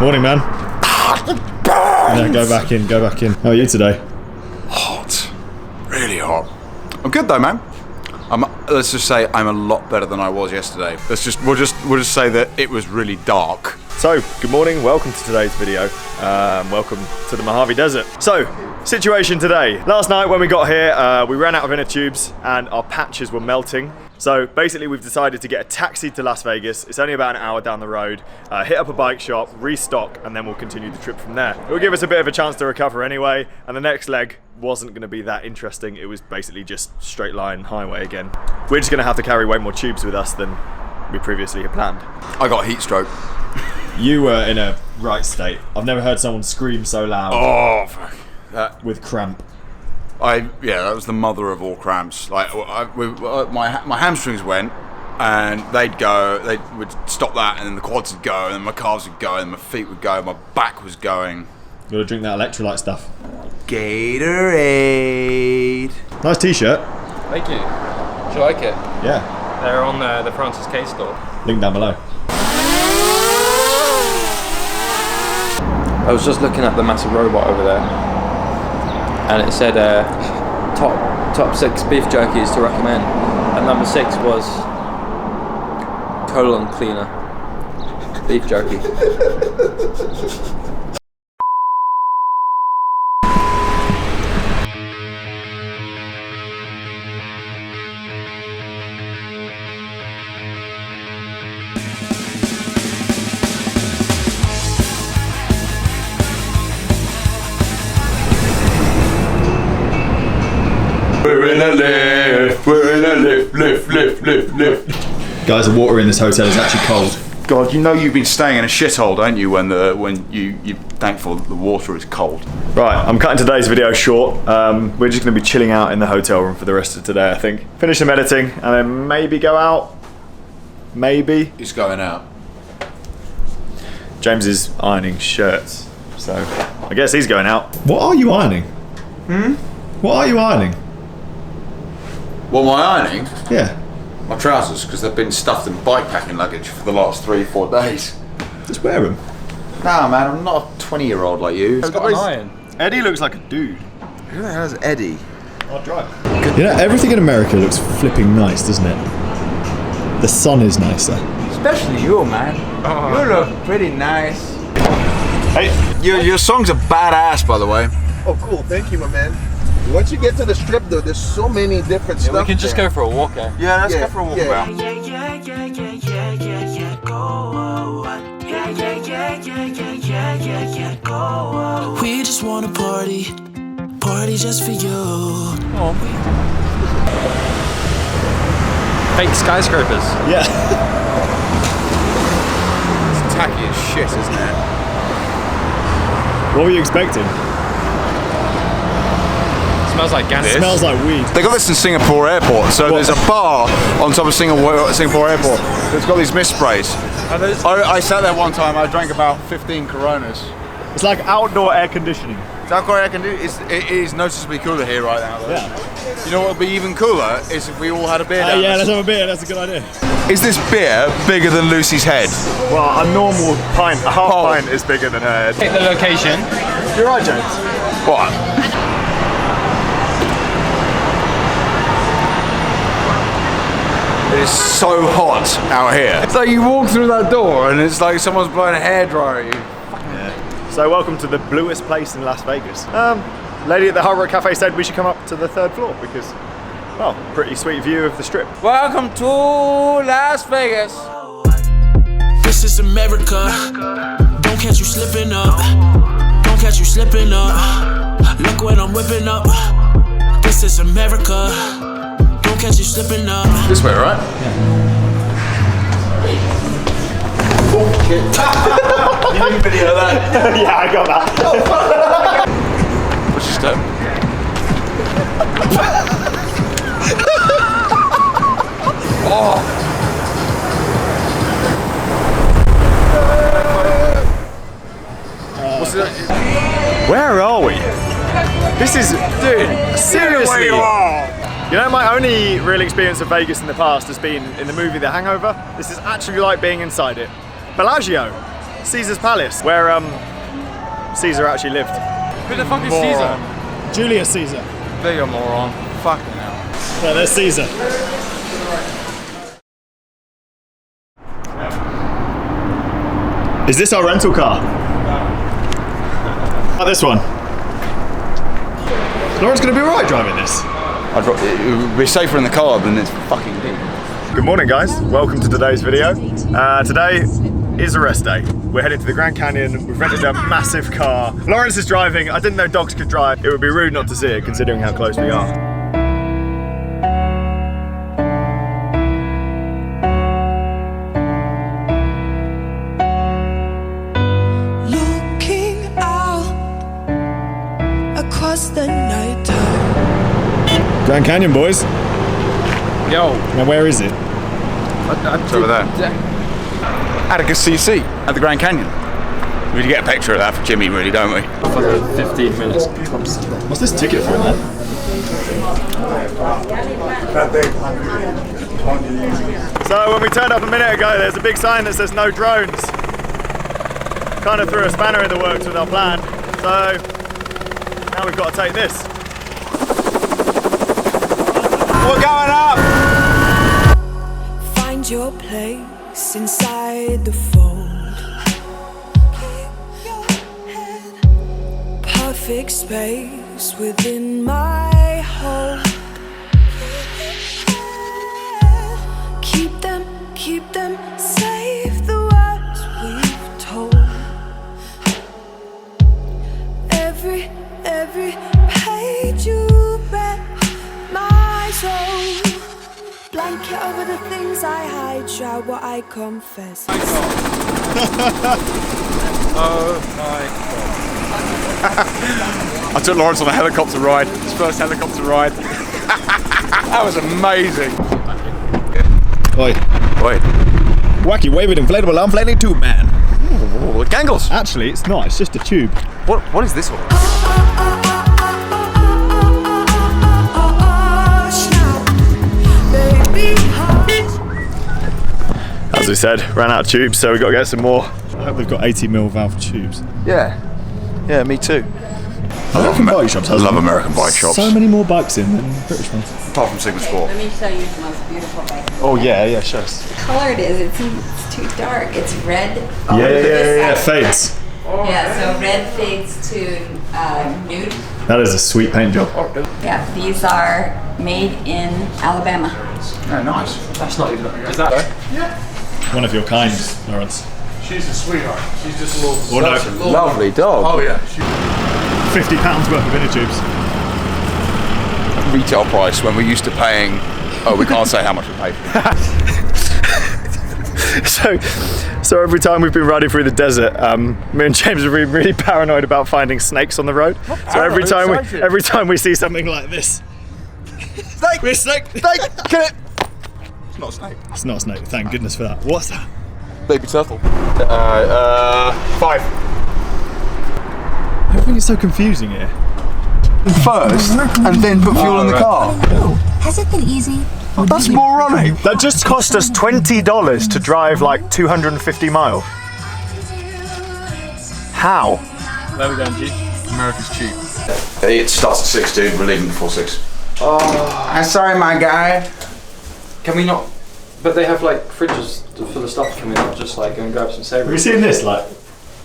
Morning, man. Yeah, go back in, go back in. How are you today? Hot. Really hot. I'm good though, man. Let's just say I'm a lot better than I was yesterday. We'll just say that it was really dark. So, good morning, welcome to today's video. Welcome to the Mojave Desert. So, situation today. Last night when we got here, we ran out of inner tubes and our patches were melting. So basically we've decided to get a taxi to Las Vegas. It's only about an hour down the road. Hit up a bike shop, restock, and then we'll continue the trip from there. It will give us a bit of a chance to recover anyway, and the next leg wasn't going to be that interesting. It was basically just straight line highway again. We're just going to have to carry way more tubes with us than we previously had planned. I got heat stroke. You were in a right state. I've never heard someone scream so loud. Oh, fuck. With cramp. Yeah, that was the mother of all cramps. Like, my hamstrings went, and they would stop that, and then the quads would go, and then my calves would go, and my feet would go, my back was going. You gotta drink that electrolyte stuff. Gatorade. Nice t-shirt. Thank you. Do you like it? Yeah. They're on the Francis CADE store. Link down below. I was just looking at the massive robot over there, and it said top 6 beef jerkies to recommend, and number 6 was colon cleaner beef jerky. We're in a lift, we're in a lift. Guys, the water in this hotel is actually cold. God, you know you've been staying in a shithole, don't you, when you're thankful that the water is cold. Right, I'm cutting today's video short. We're just going to be chilling out in the hotel room for the rest of today, I think. Finish some editing, and then maybe go out. Maybe. He's going out. James is ironing shirts, so I guess he's going out. What are you ironing? What are you ironing? What am I ironing? Yeah. My trousers, because they've been stuffed in bike packing luggage for the last 3-4 days. Just wear them. Nah, man, I'm not a 20-year-old like you. It's got an iron. Eddie looks like a dude. Who the hell is Eddie? I'll drive. You know, everything in America looks flipping nice, doesn't it? The sun is nicer. Especially you, man. Oh. You look pretty nice. Hey, Your songs are badass, by the way. Oh, cool. Thank you, my man. Once you get to the strip, though, there's so many different stuff. We can just go for a walk, eh? Yeah, let's go for a walk around. We just wanna party just for you. Fake skyscrapers. yeah. It's tacky as shit, isn't it? What were you expecting? Smells like gas. It smells like weed. They got this in Singapore Airport, so there's a bar on top of Singapore Airport that's got these mist sprays. I sat there one time, I drank about 15 Coronas. It's like outdoor air conditioning. Is that what I can do? It is noticeably cooler here right now, though. Yeah. You know what would be even cooler is if we all had a beer down Yeah, this. let's have a beer. That's a good idea. Is this beer bigger than Lucy's head? Well, a normal pint, a half pint is bigger than her head. Take the location. You're right, James. What? It is so hot out here. It's like you walk through that door and it's like someone's blowing a hairdryer at you. So welcome to the bluest place in Las Vegas. Lady at the Hard Rock Cafe said we should come up to the 3rd floor because, well, pretty sweet view of the strip. Welcome to Las Vegas. This is America. Don't catch you slipping up. Don't catch you slipping up. Look what I'm whipping up. This is America. Don't catch you slipping up. This way, right? You didn't video that. Yeah, I got that. What's your step? Oh! What's it? Where are we? This is, dude, seriously. You know, my only real experience of Vegas in the past has been in the movie The Hangover. This is actually like being inside it. Bellagio. Caesar's Palace, where Caesar actually lived. Who the fuck is Caesar? Julius Caesar. There you moron. Fucking hell. Yeah, there's Caesar. Is this our rental car? Not this one. Lauren's gonna be alright driving this. It would be safer in the car than it's fucking deep. Good morning, guys. Welcome to today's video. Today is a rest day. We're heading to the Grand Canyon. We've rented a massive car. Lawrence is driving. I didn't know dogs could drive. It would be rude not to see it, considering how close we are. Looking out across the night time. Grand Canyon, boys. Yo. Now, where is it? It's over there. Atticus CC at the Grand Canyon. We need to get a picture of that for Jimmy, really, don't we? 15 minutes. What's this ticket for, man? So when we turned up a minute ago, there's a big sign that says no drones. Kind of threw a spanner in the works with our plan. So now we've got to take this. We're going up! Find your place inside the fold. Perfect space within my hold. Keep them safe, the words we've told. Every page you read my soul. Blanket over the things I hide, try what I confess. Oh my I took Lawrence on a helicopter ride. His first helicopter ride. That was amazing. Oi. Wait. Wacky waving inflatable arm flailing tube, man. Oh, gangles. Actually, it's not. It's just a tube. What is this one? As we said, ran out of tubes, so we've got to get some more. I hope they've got 80mm valve tubes. Yeah, me too. American bike shops. I love American bike shops. So many more bikes in than British ones. Apart from Sigma Sport. Let me show you the most beautiful bike. Oh yeah, show us. The color it is, it's too dark. It's red. Yeah, fades. Yeah, so red fades to nude. That is a sweet paint job. Yeah, these are made in Alabama. Oh, nice. That's not even. Is that? One of your kind, Lawrence. She's a sweetheart. She's just a little. Lovely dog. Oh yeah. £50 worth of inner tubes. Retail price when we're used to paying. Oh, we can't say how much we pay for it. So every time we've been riding through the desert, me and James have been really paranoid about finding snakes on the road. So every time we see something like this, Snake! we're snake! Snake! Kill it! It's not a snake. It's not a snake. Thank goodness for that. What's that? Baby turtle. 5. Everything is so confusing here. First, and then put fuel in the car. Has it been easy? That's more running. That just cost us $20 to drive like 250 miles. How? Where are we going, G? America's cheap. It starts at 6, dude. We're leaving before 6. Oh, I'm sorry, my guy. Can we not? But they have like fridges for the stuff. Can we not just like go and grab some savoury? Have you seen this? Like,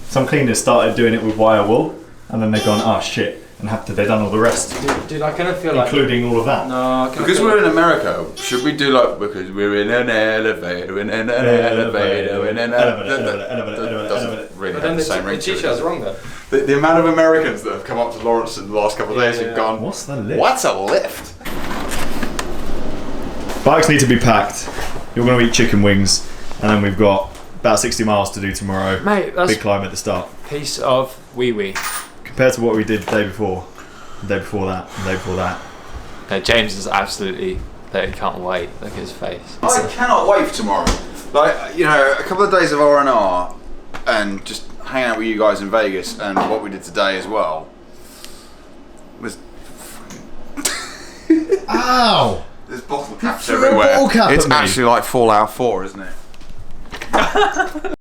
some cleaners started doing it with wire wool, and then they've gone, oh shit, and they've done all the rest, Dude, I kind of feel like. including all of that. No, Because we're in America, should we do like, because we're in an elevator, in an elevator, in an elevator, doesn't really But have then the same the ring to t-shirt's it. wrd though. The amount of Americans that have come up to Lawrence in the last couple of days have gone, What's the lift? what's a lift? Bikes need to be packed. You're going to eat chicken wings, and then we've got about 60 miles to do tomorrow. Mate, that's big climb at the start. piece of wee. Compared to what we did the day before, the day before that, the day before that. No, James is absolutely. That he can't wait. Look at his face. I cannot wait for tomorrow. Like, you know, a couple of days of R&R and just hanging out with you guys in Vegas, and what we did today as well was. Ow! There's bottle caps threw a everywhere. bottle cap It's at me. actually like Fallout 4, isn't it?